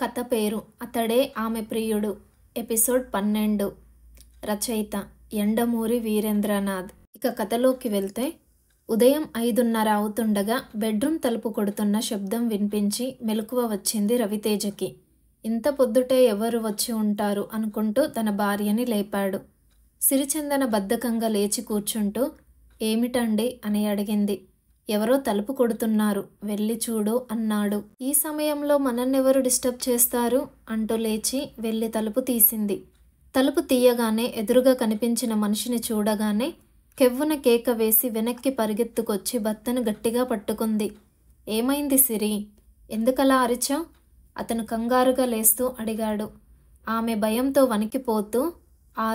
కథ పేరు అతడే ఆమె ప్రియుడు. ఎపిసోడ్ 12. రచయిత ఎండమూరి వీరేంద్రనాథ్. ఇక కథలోకి వెళ్తే, ఉదయం 5:30 అవుతుండగా బెడ్రూమ్ తలుపు కొడుతున్న శబ్దం వినిపించి మెలకువ వచ్చింది రవితేజకి. ఇంత పొద్దుటే ఎవరు వచ్చి ఉంటారు అనుకుంటూ తన భార్యని లేపాడు. సిరిచందన బద్ధకంగా లేచి కూర్చుంటూ, ఏమిటండి అని అడిగింది. ఎవరో తలుపు కొడుతున్నారు, వెళ్ళి చూడు అన్నాడు. ఈ సమయంలో మనన్నెవరు డిస్టర్బ్ చేస్తారు అంటూ లేచి వెళ్ళి తలుపు తీసింది. తలుపు తీయగానే ఎదురుగా కనిపించిన మనిషిని చూడగానే కెవ్వున కేక వేసి వెనక్కి పరిగెత్తుకొచ్చి భర్తను గట్టిగా పట్టుకుంది. ఏమైంది సిరి, ఎందుకలా అరిచావు? అతను కంగారుగా లేస్తూ అడిగాడు. ఆమె భయంతో వణికిపోతూ ఆ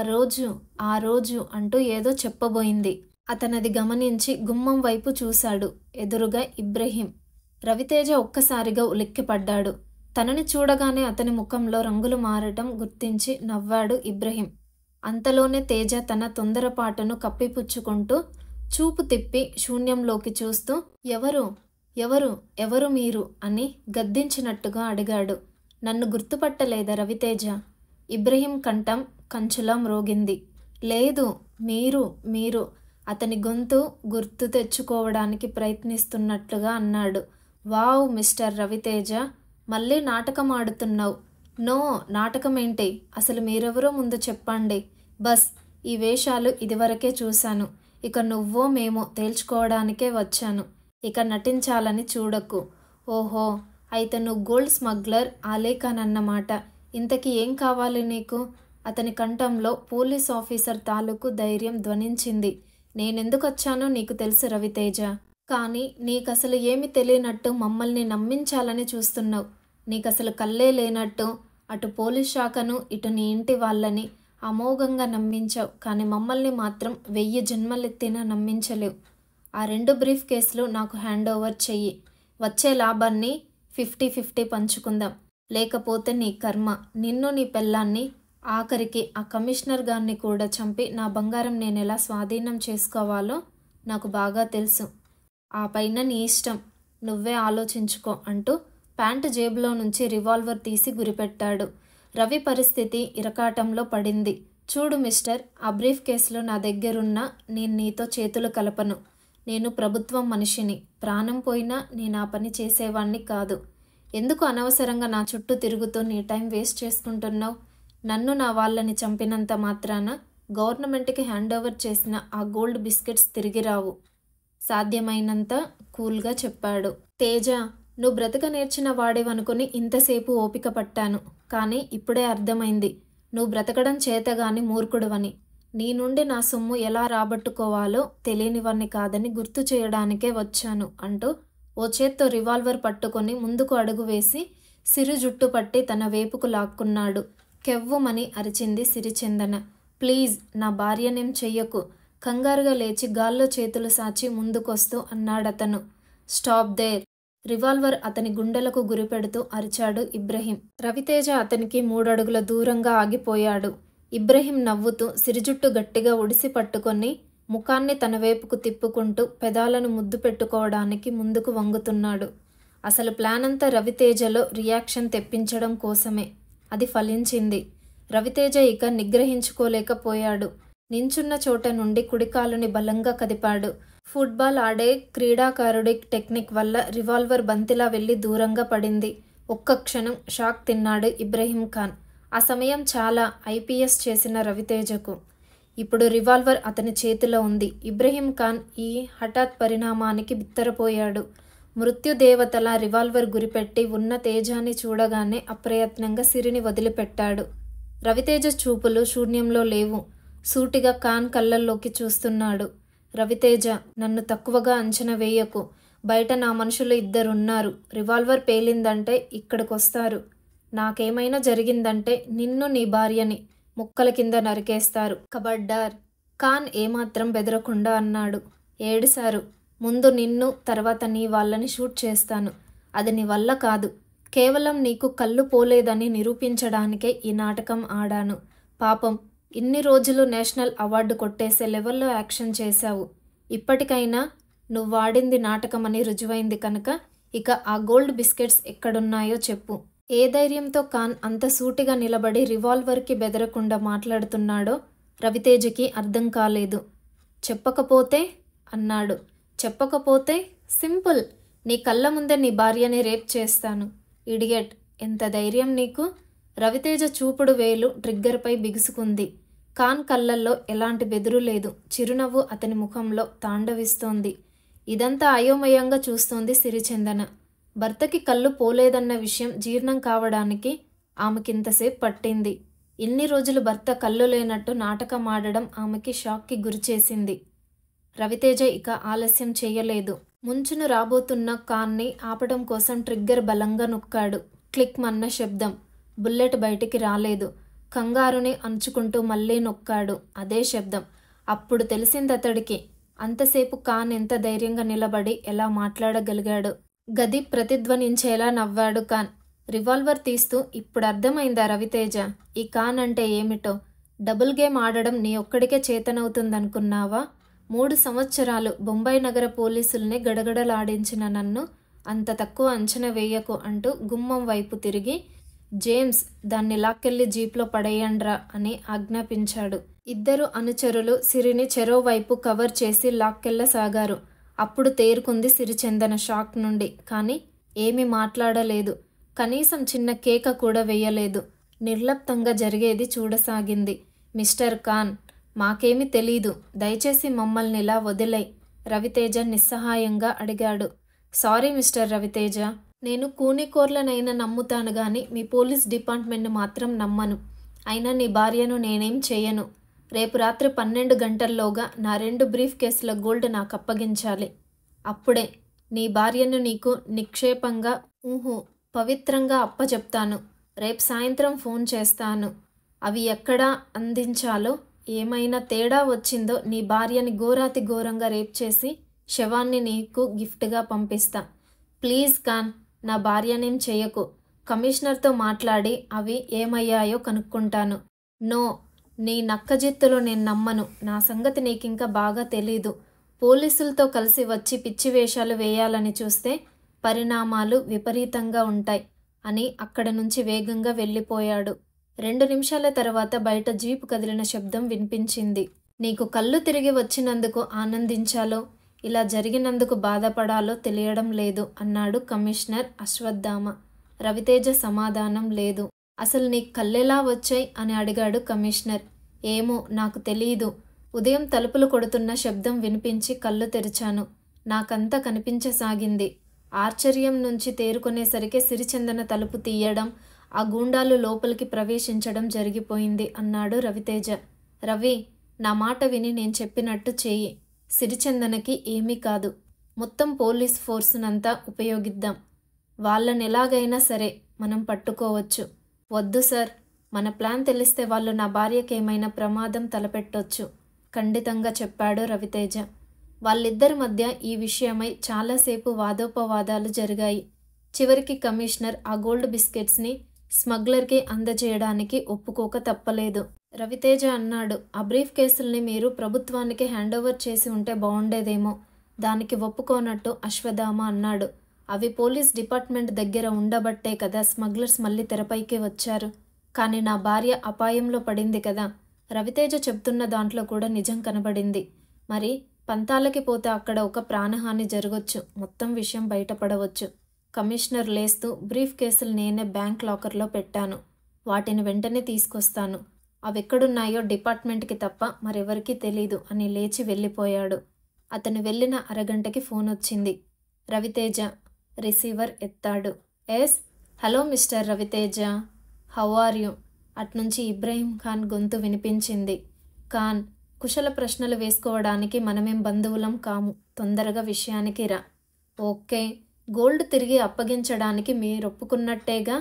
రోజు అంటూ ఏదో చెప్పబోయింది. అతనది గమనించి గుమ్మం వైపు చూశాడు. ఎదురుగా ఇబ్రహీం. రవితేజ ఒక్కసారిగా ఉలిక్కిపడ్డాడు. తనని చూడగానే అతని ముఖంలో రంగులు మారటం గుర్తించి నవ్వాడు ఇబ్రహీం. అంతలోనే తేజ తన తొందరపాటును కప్పిపుచ్చుకుంటూ చూపు తిప్పి శూన్యంలోకి చూస్తూ ఎవరు ఎవరు ఎవరు మీరు అని గద్దించినట్టుగా అడిగాడు. నన్ను గుర్తుపట్టలేదా రవితేజ? ఇబ్రహీం కంఠం కంచులా మ్రోగింది. లేదు, మీరు అతని గొంతు గుర్తు తెచ్చుకోవడానికి ప్రయత్నిస్తున్నట్లుగా అన్నాడు. వావ్ మిస్టర్ రవితేజ, మళ్ళీ నాటకం ఆడుతున్నావు. నో, నాటకమేంటి? అసలు మీరెవరో ముందు చెప్పండి. బస్, ఈ వేషాలు ఇదివరకే చూశాను. ఇక నువ్వో మేమో తేల్చుకోవడానికే వచ్చాను. ఇక నటించాలని చూడకు. ఓహో, అయితే నువ్వు గోల్డ్ స్మగ్లర్ ఆలేఖాన్ అన్నమాట. ఇంతకీ ఏం కావాలి నీకు? అతని కంఠంలో పోలీస్ ఆఫీసర్ తాలూకు ధైర్యం ధ్వనించింది. నేనెందుకు వచ్చానో నీకు తెలుసు రవితేజ. కానీ నీకసలు ఏమి తెలియనట్టు మమ్మల్ని నమ్మించాలని చూస్తున్నావు. నీకసలు కళ్ళే లేనట్టు అటు పోలీస్ శాఖను ఇటు నీ ఇంటి వాళ్ళని అమోఘంగా నమ్మించావు. కానీ మమ్మల్ని మాత్రం 1000 జన్మలెత్తినా నమ్మించలేవు. ఆ 2 బ్రీఫ్ కేసులు నాకు హ్యాండ్ ఓవర్ చెయ్యి. వచ్చే లాభాన్ని 50-50 పంచుకుందాం. లేకపోతే నీ కర్మ. నిన్ను, నీ పెళ్ళాన్ని, ఆఖరికి ఆ కమిషనర్ గారిని కూడా చంపి నా బంగారం నేను ఎలా స్వాధీనం చేసుకోవాలో నాకు బాగా తెలుసు. ఆ పైన నీ ఇష్టం, నువ్వే ఆలోచించుకో అంటూ ప్యాంటు జేబులో నుంచి రివాల్వర్ తీసి గురిపెట్టాడు. రవి పరిస్థితి ఇరకాటంలో పడింది. చూడు మిస్టర్, ఆ బ్రీఫ్ కేసులో నా దగ్గరున్నా నేను నీతో చేతులు కలపను. నేను ప్రభుత్వం మనిషిని. ప్రాణం పోయినా నేను ఆ పని చేసేవాణ్ణి కాదు. ఎందుకు అనవసరంగా నా చుట్టూ తిరుగుతూ నీ టైం వేస్ట్ చేసుకుంటున్నావు? నన్ను, నా వాళ్ళని చంపినంత మాత్రాన గవర్నమెంట్కి హ్యాండ్ ఓవర్ చేసిన ఆ గోల్డ్ బిస్కెట్స్ తిరిగి రావు. సాధ్యమైనంత కూల్గా చెప్పాడు. తేజ, నువ్వు బ్రతక నేర్చిన వాడేవనుకుని ఇంతసేపు ఓపిక పట్టాను. కానీ ఇప్పుడే అర్థమైంది, నువ్వు బ్రతకడం చేతగాని మూర్ఖుడువని. నీ నుండి నా సొమ్ము ఎలా రాబట్టుకోవాలో తెలియనివన్నీ కాదని గుర్తు చేయడానికే వచ్చాను అంటూ ఓ చేత్తో రివాల్వర్ పట్టుకొని ముందుకు అడుగు వేసి సిరి జుట్టు పట్టి తన వేపుకు లాక్కున్నాడు. కెవ్వుమని అరిచింది సిరిచందన. ప్లీజ్, నా భార్యనేం చెయ్యకు. కంగారుగా లేచి గాల్లో చేతులు సాచి ముందుకొస్తూ అన్నాడతను. Stop there. రివాల్వర్ అతని గుండెలకు గురిపెడుతూ అరిచాడు ఇబ్రహీం. రవితేజ అతనికి 3 అడుగుల దూరంగా ఆగిపోయాడు. ఇబ్రహీం నవ్వుతూ సిరిజుట్టు గట్టిగా ఒడిసి పట్టుకొని ముఖాన్ని తన వైపుకు తిప్పుకుంటూ పెదాలను ముద్దు పెట్టుకోవడానికి ముందుకు వంగుతున్నాడు. అసలు ప్లాన్ అంతా రవితేజలో రియాక్షన్ తెప్పించడం కోసమే. అది ఫలించింది. రవితేజ ఇక నిగ్రహించుకోలేకపోయాడు. నించున్న చోట నుండి కుడికాలుని బలంగా కదిపాడు. ఫుట్బాల్ ఆడే క్రీడాకారుడి టెక్నిక్ వల్ల రివాల్వర్ బంతిలా వెళ్ళి దూరంగా పడింది. ఒక్క క్షణం షాక్ తిన్నాడు ఇబ్రహీం ఖాన్. ఆ సమయం చాలా ఐపీఎస్ చేసిన రవితేజకు. ఇప్పుడు రివాల్వర్ అతని చేతిలో ఉంది. ఇబ్రహీం ఖాన్ ఈ హఠాత్ పరిణామానికి బిత్తరపోయాడు. మృత్యుదేవతలా రివాల్వర్ గురిపెట్టి ఉన్న తేజాన్ని చూడగానే అప్రయత్నంగా సిరిని వదిలిపెట్టాడు. రవితేజ చూపులు శూన్యంలో లేవు. సూటిగా ఖాన్ కళ్ళల్లోకి చూస్తున్నాడు. రవితేజ, నన్ను తక్కువగా అంచనా వేయకు. బయట నా మనుషులు 2 ఉన్నారు. రివాల్వర్ పేలిందంటే ఇక్కడికొస్తారు. నాకేమైనా జరిగిందంటే నిన్ను, నీ భార్యని ముక్కల కింద నరికేస్తారు. కబడ్డార్. ఖాన్ ఏమాత్రం బెదరకుండా అన్నాడు. ఏడిశారు. ముందు నిన్ను, తర్వాత నీ వాళ్ళని షూట్ చేస్తాను. అది నీ వల్ల కాదు. కేవలం నీకు కళ్ళు పోలేదని నిరూపించడానికే ఈ నాటకం ఆడాను. పాపం, ఇన్ని రోజులు నేషనల్ అవార్డు కొట్టేసే లెవెల్లో యాక్షన్ చేశావు. ఇప్పటికైనా నువ్వు వాడింది నాటకమని రుజువైంది కనుక ఇక ఆ గోల్డ్ బిస్కెట్స్ ఎక్కడున్నాయో చెప్పు. ఏ ధైర్యంతో ఖాన్ అంత సూటిగా నిలబడి రివాల్వర్కి బెదరకుండా మాట్లాడుతున్నాడో రవితేజకి అర్థం కాలేదు. చెప్పకపోతే అన్నాడు. చెప్పకపోతే సింపుల్, నీ కళ్ళ ముందే నీ భార్యని రేప్ చేస్తాను. ఇడియట్, ఎంత ధైర్యం నీకు? రవితేజ చూపుడు వేలు ట్రిగ్గర్పై బిగుసుకుంది. ఖాన్ కళ్ళల్లో ఎలాంటి బెదురు లేదు. చిరునవ్వు అతని ముఖంలో తాండవిస్తోంది. ఇదంతా అయోమయంగా చూస్తోంది సిరిచందన. భర్తకి కళ్ళు పోలేదన్న విషయం జీర్ణం కావడానికి ఆమెకింతసేపు పట్టింది. ఇన్ని రోజులు భర్త కళ్ళు లేనట్టు నాటకం ఆడడం ఆమెకి షాక్కి గురిచేసింది. రవితేజ ఇక ఆలస్యం చేయలేదు. ముంచును రాబోతున్న ఖాన్ని ఆపడం కోసం ట్రిగ్గర్ బలంగా నొక్కాడు. క్లిక్ మన్న శబ్దం. బుల్లెట్ బయటికి రాలేదు. కంగారుని అంచుకుంటూ మళ్ళీ నొక్కాడు. అదే శబ్దం. అప్పుడు తెలిసిందతడికి అంతసేపు ఖాన్ ఎంత ధైర్యంగా నిలబడి ఎలా మాట్లాడగలిగాడు. గది ప్రతిధ్వనించేలా నవ్వాడు ఖాన్. రివాల్వర్ తీస్తూ, ఇప్పుడు అర్థమైందా రవితేజ, ఈ ఖాన్ అంటే ఏమిటో? డబుల్ గేమ్ ఆడడం నీ ఒక్కడికే చేతనవుతుందనుకున్నావా? 3 సంవత్సరాలు బొంబాయి నగర పోలీసుల్ని గడగడలాడించిన నన్ను అంత తక్కువ అంచనా వేయకు అంటూ గుమ్మం వైపు తిరిగి, జేమ్స్, దాన్ని లాక్కెళ్ళి జీప్లో పడేయండ్రా అని ఆజ్ఞాపించాడు. ఇద్దరు అనుచరులు సిరిని చెరోవైపు కవర్ చేసి లాక్కెళ్ళసాగారు. అప్పుడు తేరుకుంది సిరిచందన షాక్ నుండి. కానీ ఏమీ మాట్లాడలేదు. కనీసం చిన్న కేక కూడా వేయలేదు. నిర్లిప్తంగా జరిగేది చూడసాగింది. మిస్టర్ ఖాన్, మాకేమీ తెలీదు, దయచేసి మమ్మల్ని ఇలా వదిలేయ్, రవితేజ నిస్సహాయంగా అడిగాడు. సారీ మిస్టర్ రవితేజ, నేను కూనికోర్లనైనా నమ్ముతాను గాని మీ పోలీస్ డిపార్ట్మెంట్ని మాత్రం నమ్మను. అయినా నీ భార్యను నేనేం చేయను. రేపు రాత్రి 12 గంటల్లోగా నా 2 బ్రీఫ్ కేసుల గోల్డ్ నాకు అప్పగించాలి. అప్పుడే నీ భార్యను నీకు నిక్షేపంగా పవిత్రంగా అప్పచెప్తాను. రేపు సాయంత్రం ఫోన్ చేస్తాను. అవి ఎక్కడ అందించాలో, ఏమైనా తేడా వచ్చిందో నీ భార్యని ఘోరాతి ఘోరంగా రేప్ చేసి శవాన్ని నీకు గిఫ్ట్గా పంపిస్తా. ప్లీజ్ ఖాన్, నా భార్యనేం చేయకు. కమిషనర్తో మాట్లాడి అవి ఏమయ్యాయో కనుక్కుంటాను. నో, నీ నక్కజిత్తులో నేను నమ్మను. నా సంగతి నీకింకా బాగా తెలీదు. పోలీసులతో కలిసి వచ్చి పిచ్చి వేషాలు వేయాలని చూస్తే పరిణామాలు విపరీతంగా ఉంటాయి అని అక్కడి నుంచి వేగంగా వెళ్ళిపోయాడు. 2 నిమిషాల తర్వాత బయట జీపు కదిలిన శబ్దం వినిపించింది. నీకు కళ్ళు తిరిగి వచ్చినందుకు ఆనందించాలో, ఇలా జరిగినందుకు బాధపడాలో తెలియడం లేదు అన్నాడు కమిషనర్ అశ్వత్థామ. రవితేజ సమాధానం లేదు. అసలు నీకు కళ్ళెలా వచ్చాయి అని అడిగాడు కమిషనర్. ఏమో, నాకు తెలీదు. ఉదయం తలుపులు కొడుతున్న శబ్దం వినిపించి కళ్ళు తెరిచాను. నాకంతా కనిపించసాగింది. ఆశ్చర్యం నుంచి తేరుకునేసరికి సిరిచందన తలుపు తీయడం, ఆ గూండాలు లోపలికి ప్రవేశించడం జరిగిపోయింది అన్నాడు రవితేజ. రవి, నా మాట విని నేను చెప్పినట్టు చెయ్యి. సిరిచందనకి ఏమీ కాదు. మొత్తం పోలీస్ ఫోర్సునంతా ఉపయోగిద్దాం. వాళ్ళని ఎలాగైనా సరే మనం పట్టుకోవచ్చు. వద్దు సార్, మన ప్లాన్ తెలిస్తే వాళ్ళు నా భార్యకేమైనా ప్రమాదం తలపెట్టొచ్చు, ఖండితంగా చెప్పాడు రవితేజ. వాళ్ళిద్దరి మధ్య ఈ విషయమై చాలాసేపు వాదోపవాదాలు జరిగాయి. చివరికి కమిషనర్ ఆ గోల్డ్ బిస్కెట్స్ని స్మగ్లర్కి అందజేయడానికి ఒప్పుకోక తప్పలేదు. రవితేజ అన్నాడు, ఆ బ్రీఫ్ కేసుల్ని మీరు ప్రభుత్వానికి హ్యాండోవర్ చేసి ఉంటే బాగుండేదేమో. దానికి ఒప్పుకోనట్టు అశ్వత్థామ అన్నాడు. అవి పోలీస్ డిపార్ట్మెంట్ దగ్గర ఉండబట్టే కదా స్మగ్లర్స్ మళ్ళీ తెరపైకి వచ్చారు. కానీ నా భార్య అపాయంలో పడింది కదా. రవితేజ చెప్తున్న దాంట్లో కూడా నిజం కనబడింది. మరి పంతాలకి పోతే అక్కడ ఒక ప్రాణహాని జరగొచ్చు, మొత్తం విషయం బయటపడవచ్చు. కమిషనర్ లేస్తూ, బ్రీఫ్ కేసులు నేనే బ్యాంక్ లాకర్లో పెట్టాను. వాటిని వెంటనే తీసుకొస్తాను. అవెక్కడున్నాయో డిపార్ట్మెంట్కి తప్ప మరెవరికీ తెలీదు అని లేచి వెళ్ళిపోయాడు. అతను వెళ్ళిన అరగంటకి ఫోన్ వచ్చింది. రవితేజ రిసీవర్ ఎత్తాడు. Yes, hello mister Raviteja, how are you? అట్నుంచి ఇబ్రహీం ఖాన్ గొంతు వినిపించింది. ఖాన్, కుశల ప్రశ్నలు వేసుకోవడానికి మనమేం బంధువులం కాము. తొందరగా విషయానికి రా. ఓకే, గోల్డ్ తిరిగి అప్పగించడానికి మీరొప్పుకున్నట్టేగా?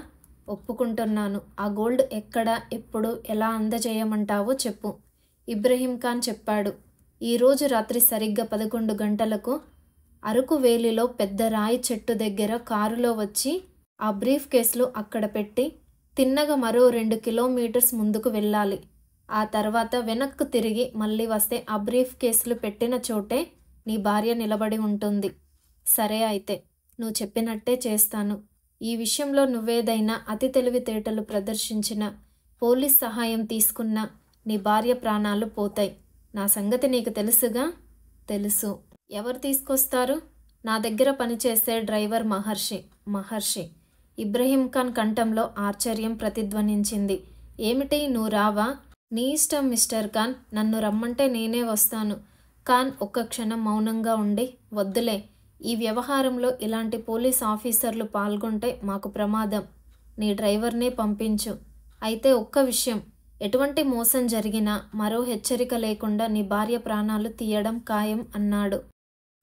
ఒప్పుకుంటున్నాను. ఆ గోల్డ్ ఎక్కడ, ఎప్పుడు, ఎలా అందజేయమంటావో చెప్పు. ఇబ్రహీం ఖాన్ చెప్పాడు. ఈరోజు రాత్రి సరిగ్గా 11 గంటలకు అరకు వేలిలో పెద్ద రాయి చెట్టు దగ్గర కారులో వచ్చి ఆ బ్రీఫ్ కేసులు అక్కడ పెట్టి తిన్నగా మరో 2 కిలోమీటర్స్ ముందుకు వెళ్ళాలి. ఆ తర్వాత వెనక్కు తిరిగి మళ్ళీ వస్తే ఆ బ్రీఫ్ కేసులు పెట్టిన చోటే నీ భార్య నిలబడి ఉంటుంది. సరే అయితే, నువ్వు చెప్పినట్టే చేస్తాను. ఈ విషయంలో నువ్వేదైనా అతి తెలివితేటలు ప్రదర్శించిన, పోలీస్ సహాయం తీసుకున్నా నీ భార్య ప్రాణాలు పోతాయి. నా సంగతి నీకు తెలుసుగా? తెలుసు. ఎవరు తీసుకొస్తారు? నా దగ్గర పనిచేసే డ్రైవర్ మహర్షి. ఇబ్రహీం ఖాన్ కంఠంలో ఆశ్చర్యం ప్రతిధ్వనించింది. ఏమిటి, నువ్వు రావా? నీ ఇష్టం మిస్టర్ ఖాన్, నన్ను రమ్మంటే నేనే వస్తాను. ఖాన్ ఒక్క క్షణం మౌనంగా ఉండి, వద్దులే, ఈ వ్యవహారంలో ఇలాంటి పోలీస్ ఆఫీసర్లు పాల్గొంటే మాకు ప్రమాదం. నీ డ్రైవర్నే పంపించు. అయితే ఒక్క విషయం, ఎటువంటి మోసం జరిగినా మరో హెచ్చరిక లేకుండా నీ భార్య ప్రాణాలు తీయడం ఖాయం అన్నాడు.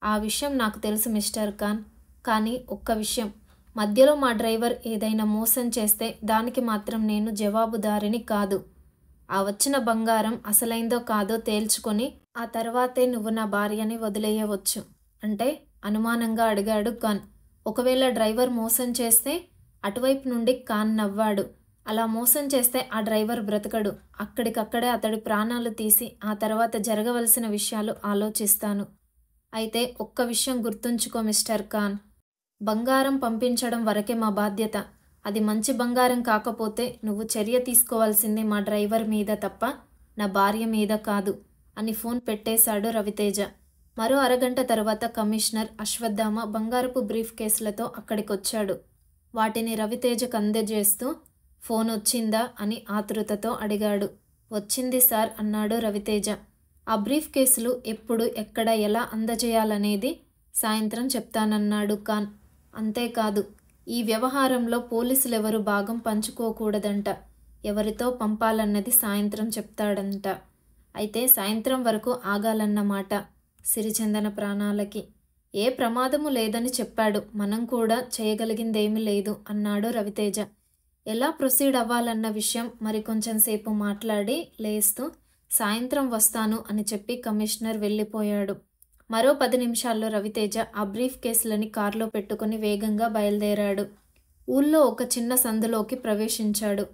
ఆ విషయం నాకు తెలుసు మిస్టర్ ఖాన్. కానీ ఒక్క విషయం, మధ్యలో మా డ్రైవర్ ఏదైనా మోసం చేస్తే దానికి మాత్రం నేను జవాబుదారిని కాదు. ఆ వచ్చిన బంగారం అసలైందో కాదో తేల్చుకొని ఆ తర్వాతే నువ్వు నా భార్యని వదిలేయవచ్చు. అంటే? అనుమానంగా అడిగాడు ఖాన్. ఒకవేళ డ్రైవర్ మోసం చేస్తే? అటువైపు నుండి ఖాన్ నవ్వాడు. అలా మోసం చేస్తే ఆ డ్రైవర్ బ్రతకడు. అక్కడికక్కడే అతడి ప్రాణాలు తీసి ఆ తర్వాత జరగవలసిన విషయాలు ఆలోచిస్తాను. అయితే ఒక్క విషయం గుర్తుంచుకో మిస్టర్ ఖాన్, బంగారం పంపించడం వరకే మా బాధ్యత. అది మంచి బంగారం కాకపోతే నువ్వు చర్య తీసుకోవాల్సింది మా డ్రైవర్ మీద తప్ప నా భార్య మీద కాదు అని ఫోన్ పెట్టేశాడు రవితేజ. మరో అరగంట తర్వాత కమిషనర్ అశ్వత్థామ బంగారపు బ్రీఫ్ కేసులతో అక్కడికొచ్చాడు. వాటిని రవితేజకు అందజేస్తూ, ఫోన్ వచ్చిందా అని ఆతృతతో అడిగాడు. వచ్చింది సార్ అన్నాడు రవితేజ. ఆ బ్రీఫ్ కేసులు ఎప్పుడు, ఎక్కడ, ఎలా అందజేయాలనేది సాయంత్రం చెప్తానన్నాడు ఖాన్. అంతేకాదు, ఈ వ్యవహారంలో పోలీసులెవరు భాగం పంచుకోకూడదంట. ఎవరితో పంపాలన్నది సాయంత్రం చెప్తాడంట. అయితే సాయంత్రం వరకు ఆగాలన్నమాట సిరిచందన ప్రాణాలకి. ఏ ప్రమాదము లేదని చెప్పాడు. మనం కూడా చేయగలిగిందేమీ లేదు అన్నాడు రవితేజ. ఎలా ప్రొసీడ్ అవ్వాలన్న విషయం మరి కొంచెం సేపు మాట్లాడి లేస్తూ సాయంత్రం వస్తాను అని చెప్పి కమిషనర్ వెళ్ళిపోయాడు. మరో 10 నిమిషాల్లో రవితేజ ఆ బ్రీఫ్ కేసులని కారులో పెట్టుకుని వేగంగా బయలుదేరాడు. ఊళ్ళో ఒక చిన్న సందులోకి ప్రవేశించాడు.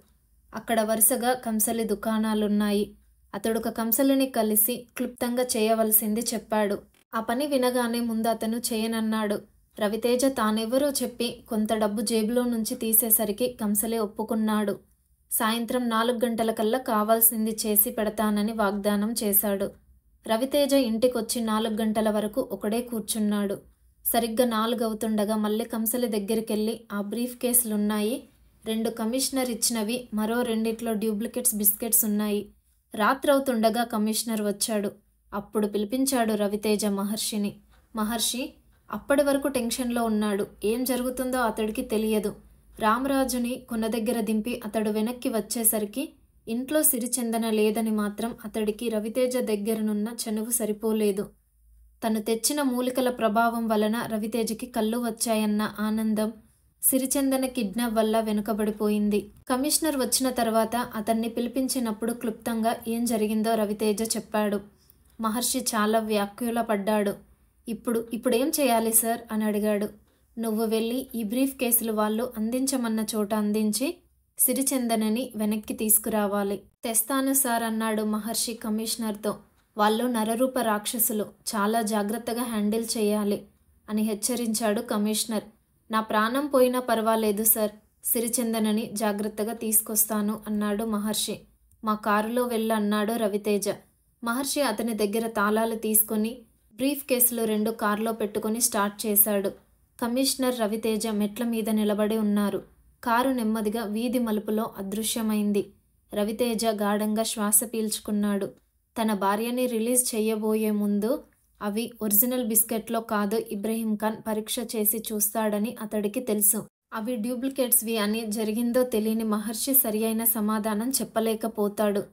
అక్కడ వరుసగా కంసలి దుకాణాలున్నాయి. అతడొక కంసలిని కలిసి క్లుప్తంగా చేయవలసింది చెప్పాడు. ఆ పని వినగానే ముందు అతను చేయనన్నాడు. రవితేజ తానెవరో చెప్పి కొంత డబ్బు జేబులో నుంచి తీసేసరికి కంసలే ఒప్పుకున్నాడు. సాయంత్రం 4 గంటలకల్లా కావాల్సింది చేసి పెడతానని వాగ్దానం చేశాడు. రవితేజ ఇంటికొచ్చి 4 గంటల వరకు ఒకడే కూర్చున్నాడు. సరిగ్గా 4 అవుతుండగా మళ్ళీ కంసలి దగ్గరికెళ్ళి, ఆ బ్రీఫ్ కేసులున్నాయి, 2 కమిషనర్ ఇచ్చినవి, మరో 2 డూప్లికేట్స్ బిస్కెట్స్ ఉన్నాయి. రాత్రవుతుండగా కమిషనర్ వచ్చాడు. అప్పుడు పిలిపించాడు రవితేజ మహర్షిని. మహర్షి అప్పటి వరకు టెన్షన్లో ఉన్నాడు. ఏం జరుగుతుందో అతడికి తెలియదు. రామరాజుని కొన దగ్గర దింపి అతడు వెనక్కి వచ్చేసరికి ఇంట్లో సిరిచందన లేదని మాత్రం అతడికి రవితేజ దగ్గరనున్న చనువు సరిపోలేదు. తను తెచ్చిన మూలికల ప్రభావం వలన రవితేజకి కళ్ళు వచ్చాయన్న ఆనందం సిరిచందన కిడ్నాప్ వల్ల వెనుకబడిపోయింది. కమిషనర్ వచ్చిన తర్వాత అతన్ని పిలిపించినప్పుడు క్లుప్తంగా ఏం జరిగిందో రవితేజ చెప్పాడు. మహర్షి చాలా వ్యాకులపడ్డాడు. ఇప్పుడేం చేయాలి సార్ అని అడిగాడు. నువ్వు వెళ్ళి ఈ బ్రీఫ్ కేసులు వాళ్ళు అందించమన్న చోట అందించి సిరిచందనని వెనక్కి తీసుకురావాలి. తెస్తాను సార్ అన్నాడు మహర్షి కమిషనర్తో. వాళ్ళు నరరూప రాక్షసులు, చాలా జాగ్రత్తగా హ్యాండిల్ చేయాలి అని హెచ్చరించాడు కమిషనర్. నా ప్రాణం పోయినా పర్వాలేదు సార్, సిరిచందనని జాగ్రత్తగా తీసుకొస్తాను అన్నాడు మహర్షి. మా కారులో వెళ్ళన్నాడు రవితేజ. మహర్షి అతని దగ్గర తాళాలు తీసుకొని బ్రీఫ్ కేసులు 2 కారులో పెట్టుకుని స్టార్ట్ చేశాడు. కమిషనర్ రవితేజ మెట్ల మీద నిలబడి ఉన్నారు. కారు నెమ్మదిగా వీధి మలుపులో అదృశ్యమైంది. రవితేజ గాఢంగా శ్వాస పీల్చుకున్నాడు. తన భార్యని రిలీజ్ చేయబోయే ముందు అవి ఒరిజినల్ బిస్కెట్లో కాదు ఇబ్రహీం ఖాన్ పరీక్ష చేసి చూస్తాడని అతడికి తెలుసు. అవి డూప్లికేట్స్వి అని జరిగిందో తెలియని మహర్షి సరియైన సమాధానం చెప్పలేకపోతాడు.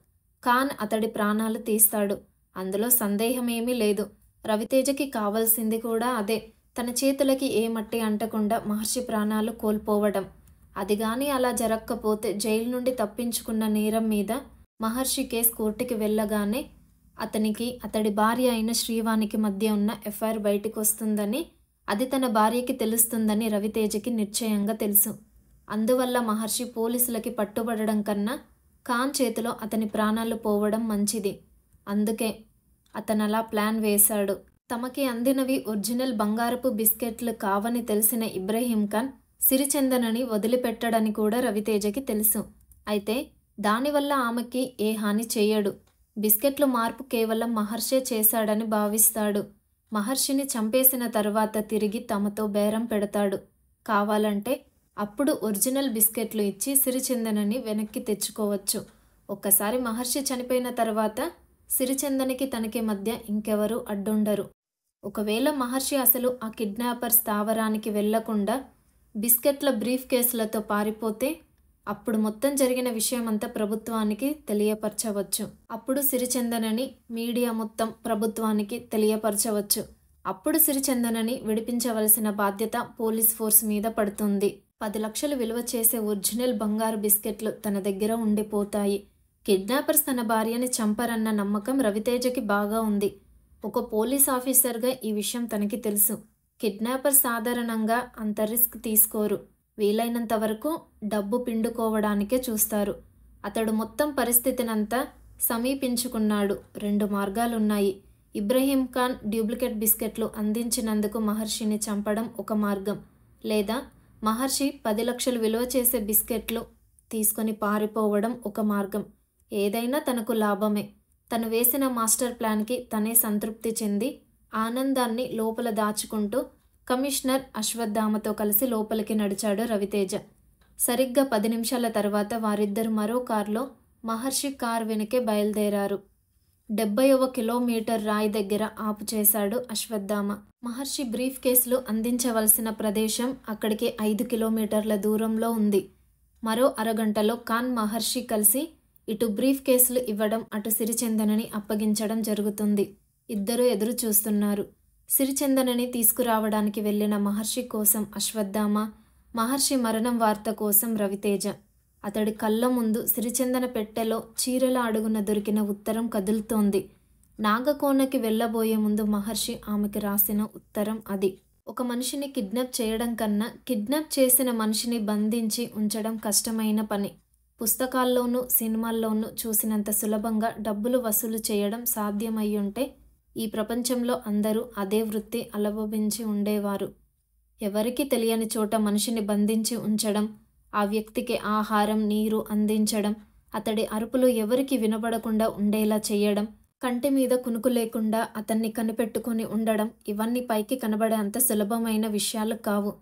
ఖాన్ అతడి ప్రాణాలు తీస్తాడు, అందులో సందేహమేమీ లేదు. రవితేజకి కావాల్సింది కూడా అదే. తన చేతులకి ఏ మట్టి అంటకుండా మహర్షి ప్రాణాలు కోల్పోవడం. అది గాని అలా జరగకపోతే జైలు నుండి తప్పించుకున్న నేరం మీద మహర్షి కేసు కోర్టుకి వెళ్ళగానే అతనికి అతడి భార్య అయిన శ్రీవానికి మధ్య ఉన్న ఎఫ్ఐఆర్ బయటకు వస్తుందని, అది తన భార్యకి తెలుస్తుందని రవితేజకి నిశ్చయంగా తెలుసు. అందువల్ల మహర్షి పోలీసులకి పట్టుబడడం కన్నా ఖాన్ చేతిలో అతని ప్రాణాలు పోవడం మంచిది. అందుకే అతనలా ప్లాన్ వేశాడు. తమకి అందినవి ఒరిజినల్ బంగారపు బిస్కెట్లు కావని తెలిసిన ఇబ్రహీం ఖాన్ సిరిచందనని వదిలిపెట్టడని కూడా రవితేజకి తెలుసు. అయితే దానివల్ల ఆమెకి ఏ హాని చేయడు. బిస్కెట్లు మార్పు కేవలం మహర్షే చేశాడని భావిస్తాడు. మహర్షిని చంపేసిన తర్వాత తిరిగి తమతో బేరం పెడతాడు. కావాలంటే అప్పుడు ఒరిజినల్ బిస్కెట్లు ఇచ్చి సిరిచందనని వెనక్కి తెచ్చుకోవచ్చు. ఒక్కసారి మహర్షి చనిపోయిన తర్వాత సిరిచందనికి తనకి మధ్య ఇంకెవరూ అడ్డుండరు. ఒకవేళ మహర్షి అసలు ఆ కిడ్నాపర్ స్థావరానికి వెళ్లకుండా బిస్కెట్ల బ్రీఫ్ కేసులతో పారిపోతే అప్పుడు మొత్తం జరిగిన విషయమంతా ప్రభుత్వానికి తెలియపరచవచ్చు. అప్పుడు సిరిచందనని మీడియా మొత్తం ప్రభుత్వానికి తెలియపరచవచ్చు. అప్పుడు సిరిచందనని విడిపించవలసిన బాధ్యత పోలీస్ ఫోర్స్ మీద పడుతుంది. 10 లక్షలు విలువ చేసే ఒరిజినల్ బంగారు బిస్కెట్లు తన దగ్గర ఉండిపోతాయి. కిడ్నాపర్స్ తన భార్యని చంపరన్న నమ్మకం రవితేజకి బాగా ఉంది. ఒక పోలీస్ ఆఫీసర్గా ఈ విషయం తనకి తెలుసు. కిడ్నాపర్స్ సాధారణంగా అంత రిస్క్ తీసుకోరు. వీలైనంత వరకు డబ్బు పిండుకోవడానికే చూస్తారు. అతడు మొత్తం పరిస్థితినంతా సమీపించుకున్నాడు. 2 మార్గాలున్నాయి. ఇబ్రహీం ఖాన్ డూప్లికేట్ బిస్కెట్లు అందించినందుకు మహర్షిని చంపడం ఒక మార్గం, లేదా మహర్షి 10 లక్షలు విలువ చేసే బిస్కెట్లు తీసుకొని పారిపోవడం ఒక మార్గం. ఏదైనా తనకు లాభమే. తను వేసిన మాస్టర్ ప్లాన్కి తనే సంతృప్తి చెంది ఆనందాన్ని లోపల దాచుకుంటూ కమిషనర్ అశ్వత్థామతో కలిసి లోపలికి నడిచాడు రవితేజ. సరిగ్గా 10 నిమిషాల తర్వాత వారిద్దరు మరో కారులో మహర్షి కారు వెనుకే బయలుదేరారు. 70వ కిలోమీటర్ రాయి దగ్గర ఆపు చేశాడు అశ్వత్థామ. మహర్షి బ్రీఫ్ కేసులు అందించవలసిన ప్రదేశం అక్కడికి 5 కిలోమీటర్ల దూరంలో ఉంది. మరో అరగంటలో ఖాన్ మహర్షి కలిసి ఇటు బ్రీఫ్ కేసులు ఇవ్వడం, అటు సిరిచందనని అప్పగించడం జరుగుతుంది. ఇద్దరూ ఎదురు చూస్తున్నారు. సిరిచందనని తీసుకురావడానికి వెళ్ళిన మహర్షి కోసం అశ్వత్థామ, మహర్షి మరణం వార్త కోసం రవితేజ. అతడి కళ్ళ ముందు సిరిచందన పెట్టెలో చీరల అడుగున దొరికిన ఉత్తరం కదులుతోంది. నాగకోనకి వెళ్ళబోయే ముందు మహర్షి ఆమెకి రాసిన ఉత్తరం అది. ఒక మనిషిని కిడ్నాప్ చేయడం కన్నా కిడ్నాప్ చేసిన మనిషిని బంధించి ఉంచడం కష్టమైన పని. పుస్తకాల్లోనూ సినిమాల్లోనూ చూసినంత సులభంగా డబ్బులు వసూలు చేయడం సాధ్యమయ్యుంటే ఈ ప్రపంచంలో అందరూ అదే వృత్తి అలవబించి ఉండేవారు. ఎవరికీ తెలియని చోట మనిషిని బంధించి ఉంచడం, ఆ వ్యక్తికి ఆహారం, నీరు అందించడం, అతడి అరుపులు ఎవరికి వినబడకుండా ఉండేలా చేయడం, కంటి మీద కునుకు లేకుండా అతన్ని కనిపెట్టుకొని ఉండడం, ఇవన్నీ పైకి కనబడే అంత సులభమైన విషయాలు కావు.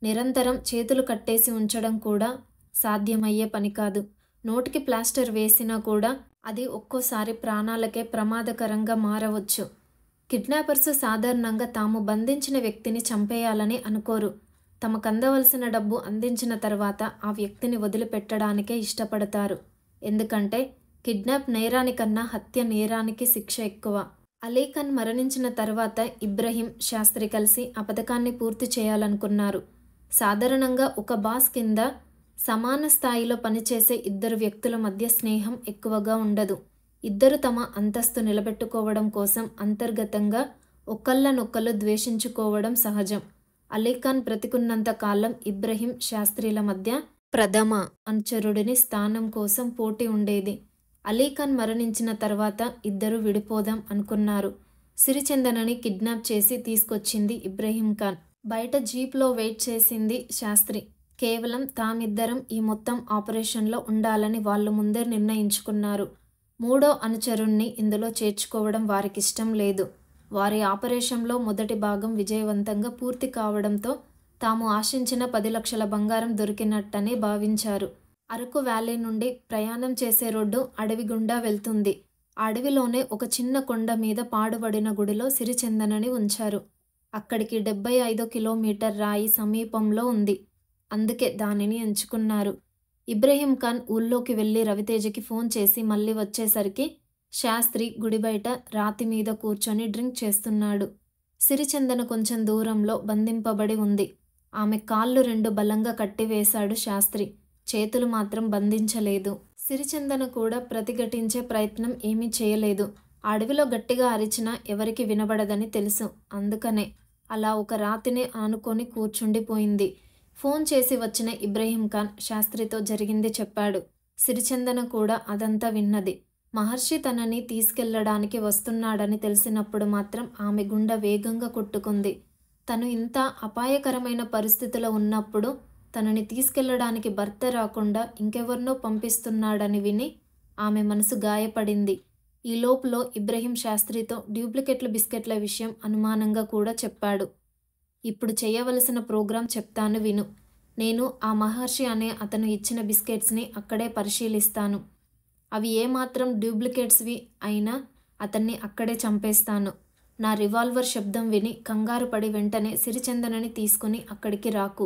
నిరంతరం చేతులు కట్టేసి ఉంచడం కూడా సాధ్యమయ్యే పని కాదు. నోటికి ప్లాస్టర్ వేసినా కూడా అది ఒక్కోసారి ప్రాణాలకే ప్రమాదకరంగా మారవచ్చు. కిడ్నాపర్స్ సాధారణంగా తాము బంధించిన వ్యక్తిని చంపేయాలని అనుకోరు. తమకందవలసిన డబ్బు అందించిన తర్వాత ఆ వ్యక్తిని వదిలిపెట్టడానికే ఇష్టపడతారు. ఎందుకంటే కిడ్నాప్ నేరానికన్నా హత్య నేరానికి శిక్ష ఎక్కువ. అలీఖాన్ మరణించిన తర్వాత ఇబ్రహీం శాస్త్రి కలిసి ఆ పథకాన్ని పూర్తి చేయాలనుకున్నారు. సాధారణంగా ఒక బాస్ కింద సమాన స్థాయిలో పనిచేసే ఇద్దరు వ్యక్తుల మధ్య స్నేహం ఎక్కువగా ఉండదు. ఇద్దరు తమ అంతస్తు నిలబెట్టుకోవడం కోసం అంతర్గతంగా ఒకళ్ళనొక్కళ్ళు ద్వేషించుకోవడం సహజం. అలీఖాన్ బ్రతికున్నంత కాలం ఇబ్రహీం శాస్త్రిల మధ్య ప్రథమ అనుచరుడిని స్థానం కోసం పోటీ ఉండేది. అలీఖాన్ మరణించిన తర్వాత ఇద్దరు విడిపోదాం అనుకున్నారు. సిరిచందనని కిడ్నాప్ చేసి తీసుకొచ్చింది ఇబ్రహీం ఖాన్. బయట జీప్లో వెయిట్ చేసింది శాస్త్రి. కేవలం తామిద్దరం ఈ మొత్తం ఆపరేషన్లో ఉండాలని వాళ్ళు ముందే నిర్ణయించుకున్నారు. మూడో అనుచరుణ్ణి ఇందులో చేర్చుకోవడం వారికిష్టం లేదు. వారి ఆపరేషన్లో మొదటి భాగం విజయవంతంగా పూర్తి కావడంతో తాము ఆశించిన 10 లక్షల బంగారం దొరికినట్టని భావించారు. అరకు వ్యాలీ నుండి ప్రయాణం చేసే రోడ్డు అడవి గుండా వెళ్తుంది. ఆ అడవిలోనే ఒక చిన్న కొండ మీద పాడుబడిన గుడిలో సిరిచందనని ఉంచారు. అక్కడికి 75 కిలోమీటర్ రాయి సమీపంలో ఉంది. అందుకే దానిని ఎంచుకున్నారు. ఇబ్రహీం ఖాన్ ఊళ్ళోకి వెళ్ళి రవితేజకి ఫోన్ చేసి మళ్ళీ వచ్చేసరికి శాస్త్రి గుడి బయట రాతి మీద కూర్చొని డ్రింక్ చేస్తున్నాడు. సిరిచందన కొంచెం దూరంలో బంధింపబడి ఉంది. ఆమె కాళ్ళు 2 బలంగా కట్టివేశాడు శాస్త్రి. చేతులు మాత్రం బంధించలేదు. సిరిచందన కూడా ప్రతిఘటించే ప్రయత్నం ఏమీ చేయలేదు. అడవిలో గట్టిగా అరిచినా ఎవరికి వినబడదని తెలుసు. అందుకనే అలా ఒక రాతిని ఆనుకొని కూర్చుండిపోయింది. ఫోన్ చేసి వచ్చిన ఇబ్రహీం ఖాన్ శాస్త్రితో జరిగింది చెప్పాడు. సిరిచందన కూడా అదంతా విన్నది. మహర్షి తనని తీసుకెళ్లడానికి వస్తున్నాడని తెలిసినప్పుడు మాత్రం ఆమె గుండె వేగంగా కొట్టుకుంది. తను ఇంత అపాయకరమైన పరిస్థితిలో ఉన్నప్పుడు తనని తీసుకెళ్లడానికి భర్త రాకుండా ఇంకెవరినో పంపిస్తున్నాడని విని ఆమె మనసు గాయపడింది. ఈ లోపులో ఇబ్రహీం శాస్త్రితో డూప్లికేట్ల బిస్కెట్ల విషయం అనుమానంగా కూడా చెప్పాడు. ఇప్పుడు చేయవలసిన ప్రోగ్రాం చెప్తాను విను. నేను ఆ మహర్షి అనే అతను ఇచ్చిన బిస్కెట్స్ని అక్కడే పరిశీలిస్తాను. అవి ఏమాత్రం డూప్లికేట్స్వి అయినా అతన్ని అక్కడే చంపేస్తాను. నా రివాల్వర్ శబ్దం విని కంగారు పడి వెంటనే సిరిచందనని తీసుకుని అక్కడికి రాకు.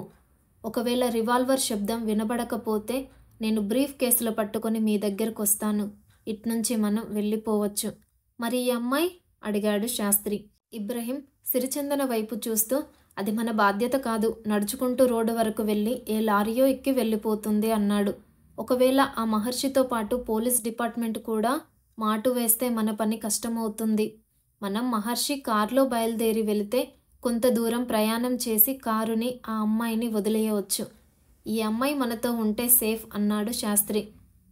ఒకవేళ రివాల్వర్ శబ్దం వినబడకపోతే నేను బ్రీఫ్ కేసులో పట్టుకొని మీ దగ్గరకు వస్తాను. ఇట్నుంచి మనం వెళ్ళిపోవచ్చు. మరి ఈ అమ్మాయి? అడిగాడు శాస్త్రి. ఇబ్రహీం సిరిచందన వైపు చూస్తూ, అది మన బాధ్యత కాదు, నడుచుకుంటూ రోడ్డు వరకు వెళ్ళి ఏ లారీయో ఎక్కి వెళ్ళిపోతుంది అన్నాడు. ఒకవేళ ఆ మహర్షితో పాటు పోలీస్ డిపార్ట్మెంట్ కూడా మాటు వేస్తే మన పని కష్టమవుతుంది. మనం మహర్షి కారులో బయలుదేరి వెళితే కొంత దూరం ప్రయాణం చేసి కారుని ఆ అమ్మాయిని వదిలేయవచ్చు. ఈ అమ్మాయి మనతో ఉంటే సేఫ్ అన్నాడు శాస్త్రి.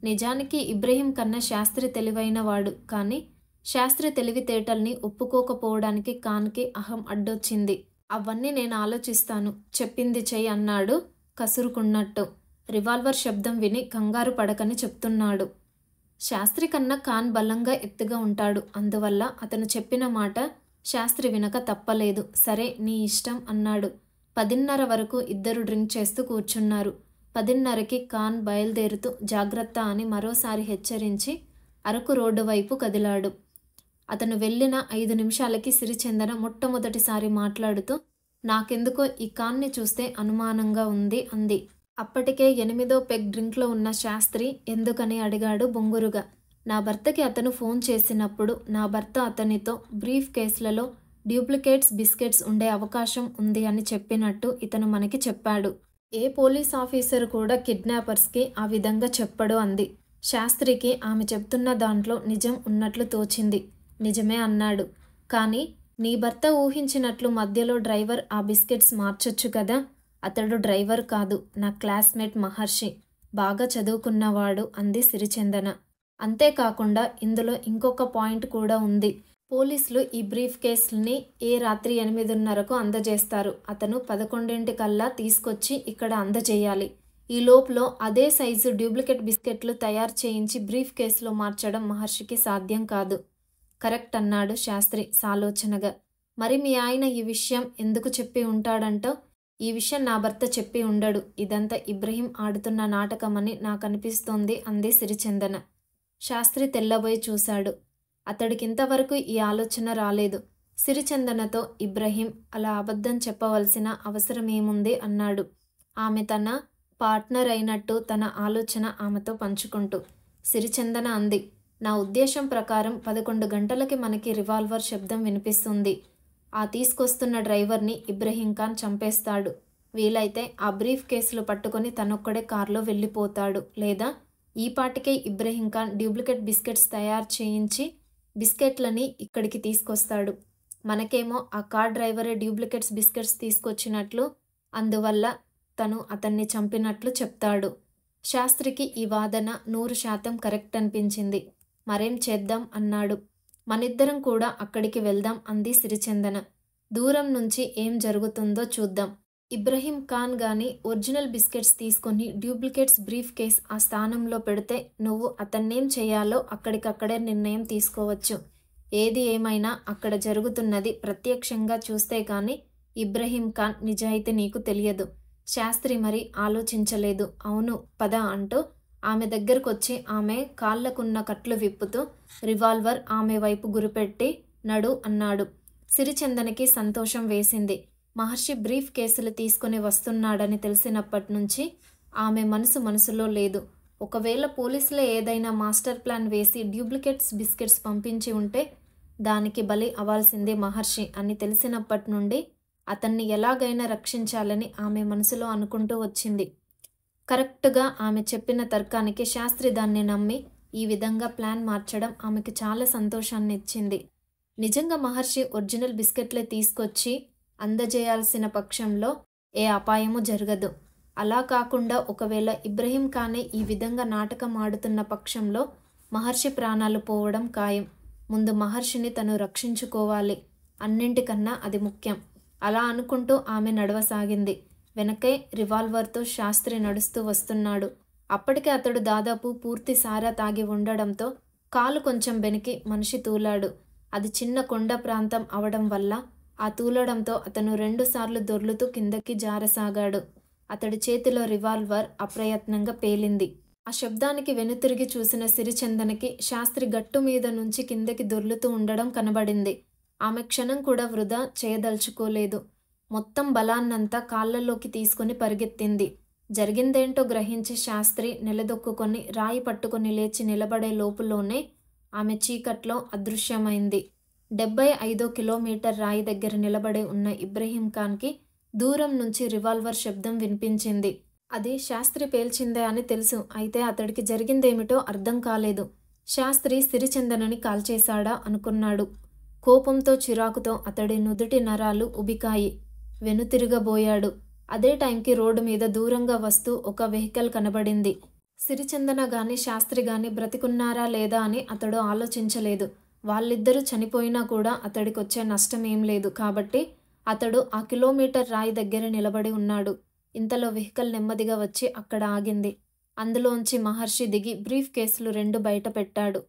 నిజానికి ఇబ్రహీం కన్నా శాస్త్రి తెలివైనవాడు. కానీ శాస్త్రి తెలివితేటల్ని ఒప్పుకోకపోవడానికి ఖాన్కి అహం అడ్డొచ్చింది. అవన్నీ నేను ఆలోచిస్తాను, చెప్పింది చెయ్యి అన్నాడు కసురుకున్నట్టు. రివాల్వర్ శబ్దం విని కంగారు పడకని చెప్తున్నాడు. శాస్త్రి కన్నా ఖాన్ బలంగా ఎత్తుగా ఉంటాడు. అందువల్ల అతను చెప్పిన మాట శాస్త్రి వినక తప్పలేదు. సరే నీ ఇష్టం అన్నాడు. 10:30 వరకు ఇద్దరు డ్రింక్ చేస్తూ కూర్చున్నారు. 10:30కి ఖాన్ బయలుదేరుతూ జాగ్రత్త అని మరోసారి హెచ్చరించి అరకు రోడ్డు వైపు కదిలాడు. అతను వెళ్ళిన 5 నిమిషాలకి సిరిచందన మొట్టమొదటిసారి మాట్లాడుతూ, నాకెందుకో ఈ ఖాన్ని చూస్తే అనుమానంగా ఉంది అంది. అప్పటికే 8వ పెగ్ డ్రింక్లో ఉన్న శాస్త్రి ఎందుకని అడిగాడు బొంగురుగా. నా భర్తకి అతను ఫోన్ చేసినప్పుడు నా భర్త అతనితో బ్రీఫ్ కేసులలో డూప్లికేట్స్ బిస్కెట్స్ ఉండే అవకాశం ఉంది అని చెప్పినట్టు ఇతను మనకి చెప్పాడు. ఏ పోలీస్ ఆఫీసర్ కూడా కిడ్నాపర్స్కి ఆ విధంగా చెప్పడు అంది. శాస్త్రికి ఆమె చెప్తున్న దాంట్లో నిజం ఉన్నట్లు తోచింది. నిజమే అన్నాడు. కానీ నీ భర్త ఊహించినట్లు మధ్యలో డ్రైవర్ ఆ బిస్కెట్స్ మార్చొచ్చు కదా. అతడు డ్రైవర్ కాదు, నా క్లాస్మేట్ మహర్షి, బాగా చదువుకున్నవాడు అంది సిరిచందన. అంతేకాకుండా ఇందులో ఇంకొక పాయింట్ కూడా ఉంది. పోలీసులు ఈ బ్రీఫ్ కేసుల్ని రాత్రి 8:30కు అందజేస్తారు. అతను 11 తీసుకొచ్చి ఇక్కడ అందజేయాలి. ఈ లోపులో అదే సైజు డూప్లికేట్ బిస్కెట్లు తయారు చేయించి బ్రీఫ్ కేసులో మార్చడం మహర్షికి సాధ్యం కాదు. కరెక్ట్ అన్నాడు శాస్త్రి సాలోచనగా. మరి మీ ఆయన ఈ విషయం ఎందుకు చెప్పి ఉంటాడంటో? ఈ విషయం నా భర్త చెప్పి ఉండడు. ఇదంతా ఇబ్రహీం ఆడుతున్న నాటకమని నాకనిపిస్తోంది అంది సిరిచందన. శాస్త్రి తెల్లబోయి చూశాడు. అతడికింతవరకు ఈ ఆలోచన రాలేదు. సిరిచందనతో ఇబ్రహీం అలా అబద్ధం చెప్పవలసిన అవసరమేముంది అన్నాడు. ఆమె తన పార్ట్నర్ అయినట్టు తన ఆలోచన ఆమెతో పంచుకుంటూ. సిరిచందన అంది, నా ఉద్దేశం ప్రకారం 11 గంటలకి మనకి రివాల్వర్ శబ్దం వినిపిస్తుంది. ఆ తీసుకొస్తున్న డ్రైవర్ని ఇబ్రహీం ఖాన్ చంపేస్తాడు. వీలైతే ఆ బ్రీఫ్ కేసులు పట్టుకొని తనొక్కడే కారులో వెళ్ళిపోతాడు. లేదా ఈ పాటికే ఇబ్రహీం ఖాన్ డూప్లికేట్ బిస్కెట్స్ తయారు చేయించి బిస్కెట్లని ఇక్కడికి తీసుకొస్తాడు. మనకేమో ఆ కార్ డ్రైవరే డూప్లికేట్స్ బిస్కెట్స్ తీసుకొచ్చినట్లు, అందువల్ల తను అతన్ని చంపినట్లు చెప్తాడు. శాస్త్రికి ఈ వాదన 100% కరెక్ట్ అనిపించింది. మరేం చేద్దాం అన్నాడు. మనిద్దరం కూడా అక్కడికి వెళ్దాం అంది సిరిచందన. దూరం నుంచి ఏం జరుగుతుందో చూద్దాం. ఇబ్రహీం ఖాన్ గాని ఒరిజినల్ బిస్కెట్స్ తీసుకొని డూప్లికేట్స్ బ్రీఫ్ కేస్ ఆ స్థానంలో పెడితే నువ్వు అతన్నేం చేయాలో అక్కడికక్కడే నిర్ణయం తీసుకోవచ్చు. ఏది ఏమైనా అక్కడ జరుగుతున్నది ప్రత్యక్షంగా చూస్తే కానీ ఇబ్రహీం ఖాన్ నిజాయితీ నీకు తెలియదు. శాస్త్రి మరి ఆలోచించలేదు. అవును పద అంటూ ఆమె దగ్గరకొచ్చి ఆమె కాళ్లకున్న కట్లు విప్పుతూ రివాల్వర్ ఆమె వైపు గురిపెట్టి నడు అన్నాడు. సిరిచందనకి సంతోషం వేసింది. మహర్షి బ్రీఫ్ కేసులు తీసుకుని వస్తున్నాడని తెలిసినప్పటి నుంచి ఆమె మనసులో లేదు. ఒకవేళ పోలీసులే ఏదైనా మాస్టర్ ప్లాన్ వేసి డూప్లికేట్స్ బిస్కెట్స్ పంపించి ఉంటే దానికి బలి అవ్వాల్సిందే మహర్షి అని తెలిసినప్పటి నుండి అతన్ని ఎలాగైనా రక్షించాలని ఆమె మనసులో అనుకుంటూ వచ్చింది. కరెక్ట్గా ఆమె చెప్పిన తర్కానికి శాస్త్రి దాన్ని నమ్మి ఈ విధంగా ప్లాన్ మార్చడం ఆమెకు చాలా సంతోషాన్ని ఇచ్చింది. నిజంగా మహర్షి ఒరిజినల్ బిస్కెట్లే తీసుకొచ్చి అందజేయాల్సిన పక్షంలో ఏ అపాయము జరగదు. అలా కాకుండా ఒకవేళ ఇబ్రహీం ఖానే ఈ విధంగా నాటకం ఆడుతున్న పక్షంలో మహర్షి ప్రాణాలు పోవడం ఖాయం. ముందు మహర్షిని తను రక్షించుకోవాలి. అన్నింటికన్నా అది ముఖ్యం. అలా అనుకుంటూ ఆమె నడవసాగింది. వెనకే రివాల్వర్తో శాస్త్రి నడుస్తూ వస్తున్నాడు. అప్పటికే అతడు దాదాపు పూర్తి సారా తాగి ఉండడంతో కాలు కొంచెం బెనికి మనిషి తూలాడు. అది చిన్న కొండ ప్రాంతం అవడం వల్ల ఆ తూలడంతో అతను 2 సార్లు దొర్లుతూ కిందకి జారసాగాడు. అతడి చేతిలో రివాల్వర్ అప్రయత్నంగా పేలింది. ఆ శబ్దానికి వెనుతిరిగి చూసిన సిరిచందనకి శాస్త్రి గట్టు మీద నుంచి కిందకి దొర్లుతూ ఉండడం కనబడింది. ఆమె క్షణం కూడా వృధా చేయదలుచుకోలేదు. మొత్తం బలాన్నంతా కాళ్ళలోకి తీసుకుని పరిగెత్తింది. జరిగిందేంటో గ్రహించి శాస్త్రి నిలదొక్కుకొని రాయి పట్టుకుని లేచి నిలబడే లోపులోనే ఆమె చీకట్లో అదృశ్యమైంది. 75 కిలోమీటర్ రాయి దగ్గర నిలబడి ఉన్న ఇబ్రహీం ఖాన్కి దూరం నుంచి రివాల్వర్ శబ్దం వినిపించింది. అది శాస్త్రి పేల్చిందే అని తెలుసు. అయితే అతడికి జరిగిందేమిటో అర్థం కాలేదు. శాస్త్రి సిరిచందనని కాల్చేశాడా అనుకున్నాడు. కోపంతో చిరాకుతో అతడి నుదుటి నరాలు ఉబికాయి. వెనుతిరగబోయాడు. అదే టైంకి రోడ్డు మీద దూరంగా వస్తూ ఒక వెహికల్ కనబడింది. సిరిచందన గాని శాస్త్రి గాని బ్రతికున్నారా లేదా అని అతడు ఆలోచించలేదు. వాళ్ళిద్దరూ చనిపోయినా కూడా అతడికొచ్చే నష్టం ఏం లేదు. కాబట్టి అతడు ఆ కిలోమీటర్ రాయి దగ్గర నిలబడి ఉన్నాడు. ఇంతలో వెహికల్ నెమ్మదిగా వచ్చి అక్కడ ఆగింది. అందులోంచి మహర్షి దిగి బ్రీఫ్ కేసులు 2 బయట పెట్టాడు.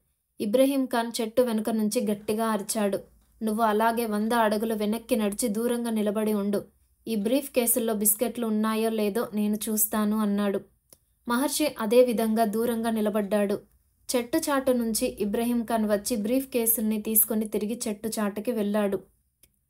ఇబ్రహీం ఖాన్ చెట్టు వెనుక నుంచి గట్టిగా అరిచాడు. నువ్వు అలాగే 100 అడుగులు వెనక్కి నడిచి దూరంగా నిలబడి ఉండు. ఈ బ్రీఫ్ కేసుల్లో బిస్కెట్లు ఉన్నాయో లేదో నేను చూస్తాను అన్నాడు. మహర్షి అదే విధంగా దూరంగా నిలబడ్డాడు. చెట్టు చాటు నుంచి ఇబ్రహీం ఖాన్ వచ్చి బ్రీఫ్ కేసుల్ని తీసుకుని తిరిగి చెట్టు చాటుకి వెళ్ళాడు.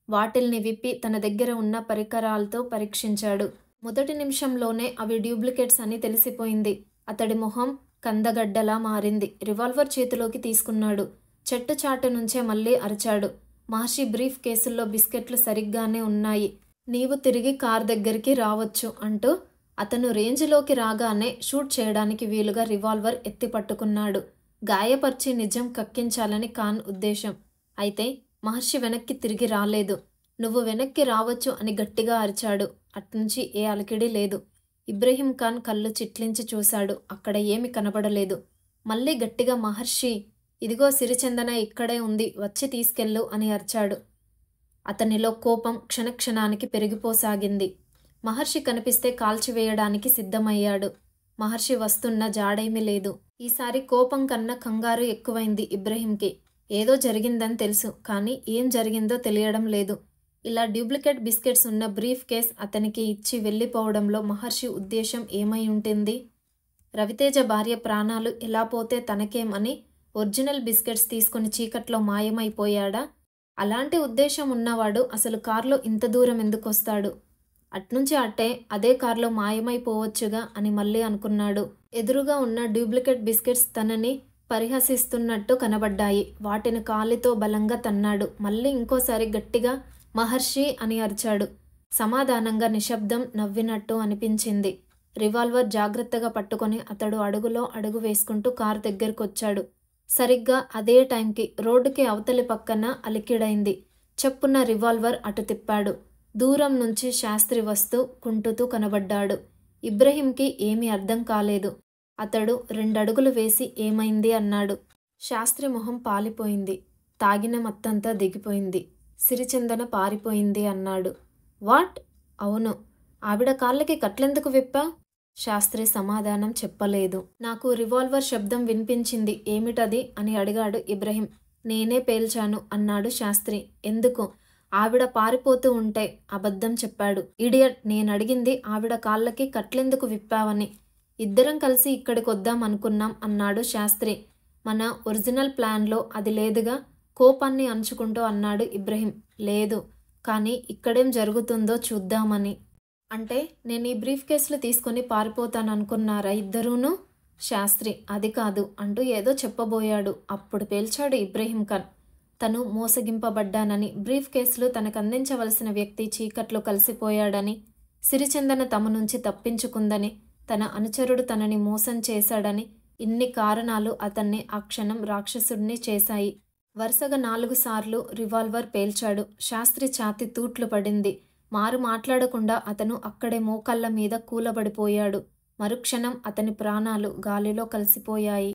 వాటిల్ని విప్పి తన దగ్గర ఉన్న పరికరాలతో పరీక్షించాడు. మొదటి నిమిషంలోనే అవి డూప్లికేట్స్ అని తెలిసిపోయింది. అతడి మొహం కందగడ్డలా మారింది. రివాల్వర్ చేతిలోకి తీసుకున్నాడు. చెట్టు చాటు నుంచే మళ్ళీ అరిచాడు. మహర్షి బ్రీఫ్ కేసుల్లో బిస్కెట్లు సరిగ్గానే ఉన్నాయి. నీవు తిరిగి కార్ దగ్గరికి రావచ్చు అంటూ అతను రేంజ్లోకి రాగానే షూట్ చేయడానికి వీలుగా రివాల్వర్ ఎత్తి పట్టుకున్నాడు. గాయపర్చి నిజం కక్కించాలని ఖాన్ ఉద్దేశం. అయితే మహర్షి వెనక్కి తిరిగి రాలేదు. నువ్వు వెనక్కి రావచ్చు అని గట్టిగా అరిచాడు. అట్నుంచి ఏ అలికిడి లేదు. ఇబ్రహీం ఖాన్ కళ్ళు చిట్లించి చూశాడు. అక్కడ ఏమి కనబడలేదు. మళ్ళీ గట్టిగా మహర్షి, ఇదిగో సిరిచందన ఇక్కడే ఉంది, వచ్చి తీసుకెళ్ళు అని అరిచాడు. అతనిలో కోపం క్షణక్షణానికి పెరిగిపోసాగింది. మహర్షి కనిపిస్తే కాల్చివేయడానికి సిద్ధమయ్యాడు. మహర్షి వస్తున్న జాడేమీ లేదు. ఈసారి కోపం కన్నా కంగారు ఎక్కువైంది ఇబ్రహీంకి. ఏదో జరిగిందని తెలుసు, కానీ ఏం జరిగిందో తెలియడం లేదు. ఇలా డూప్లికేట్ బిస్కెట్స్ ఉన్న బ్రీఫ్ కేస్ అతనికి ఇచ్చి వెళ్ళిపోవడంలో మహర్షి ఉద్దేశం ఏమై ఉంటుంది? రవితేజ భార్య ప్రాణాలు ఎలా పోతే తనకేం అని ఒరిజినల్ బిస్కెట్స్ తీసుకుని చీకట్లో మాయమైపోయాడా? అలాంటి ఉద్దేశం ఉన్నవాడు అసలు కారులో ఇంత దూరం ఎందుకు వస్తాడు? అట్నుంచి అట్టే అదే కారులో మాయమైపోవచ్చుగా అని మళ్ళీ అనుకున్నాడు. ఎదురుగా ఉన్న డూప్లికేట్ బిస్కెట్స్ తనని పరిహసిస్తున్నట్టు కనబడ్డాయి. వాటిని కాలితో బలంగా తన్నాడు. మళ్ళీ ఇంకోసారి గట్టిగా మహర్షి అని అరిచాడు. సమాధానంగా నిశ్శబ్దం నవ్వినట్టు అనిపించింది. రివాల్వర్ జాగ్రత్తగా పట్టుకొని అతడు అడుగులో అడుగు వేసుకుంటూ కారు దగ్గరకొచ్చాడు. సరిగ్గా అదే టైంకి రోడ్డుకి అవతలి పక్కన అలికిడైంది. చెప్పున రివాల్వర్ అటు తిప్పాడు. దూరం నుంచి శాస్త్రి వస్తూ కుంటుతూ కనబడ్డాడు. ఇబ్రహీంకి ఏమీ అర్థం కాలేదు. అతడు 2 అడుగులు వేసి ఏమైంది అన్నాడు. శాస్త్రి మొహం పాలిపోయింది. తాగిన మత్తంతా దిగిపోయింది. సిరిచందన పారిపోయింది అన్నాడు. వాట్? అవును. ఆవిడ కాళ్ళకి కట్లెందుకు విప్పా? శాస్త్రి సమాధానం చెప్పలేదు. నాకు రివాల్వర్ శబ్దం వినిపించింది. ఏమిటది అని అడిగాడు ఇబ్రహీం. నేనే పేల్చాను అన్నాడు శాస్త్రి. ఎందుకు? ఆవిడ పారిపోతూ ఉంటే అబద్ధం చెప్పాడు. ఇడియట్, నేనడిగింది ఆవిడ కాళ్ళకి కట్లెందుకు విప్పావని. ఇద్దరం కలిసి ఇక్కడికొద్దాం అనుకున్నాం అన్నాడు శాస్త్రి. మన ఒరిజినల్ ప్లాన్లో అది లేదుగా, కోపాన్ని అణుచుకుంటూ అన్నాడు ఇబ్రహీం. లేదు, కానీ ఇక్కడేం జరుగుతుందో చూద్దామని. అంటే నేను ఈ బ్రీఫ్ కేసులు తీసుకొని పారిపోతాననుకున్నారా ఇద్దరూనూ? శాస్త్రి అది కాదు అంటూ ఏదో చెప్పబోయాడు. అప్పుడు పేల్చాడు ఇబ్రహీం ఖాన్. తను మోసగింపబడ్డానని, బ్రీఫ్ కేసులు తనకు అందించవలసిన వ్యక్తి చీకట్లో కలిసిపోయాడని, సిరిచందన తమ నుంచి తప్పించుకుందని, తన అనుచరుడు తనని మోసం చేశాడని, ఇన్ని కారణాలు అతన్ని ఆ క్షణం రాక్షసుడిని చేశాయి. వరుసగా 4 సార్లు రివాల్వర్ పేల్చాడు. శాస్త్రి ఛాతీ తూట్లు పడింది. మారు మాట్లాడకుండా అతను అక్కడే మోకాళ్ళ మీద కూలబడిపోయాడు. మరుక్షణం అతని ప్రాణాలు గాలిలో కలిసిపోయాయి.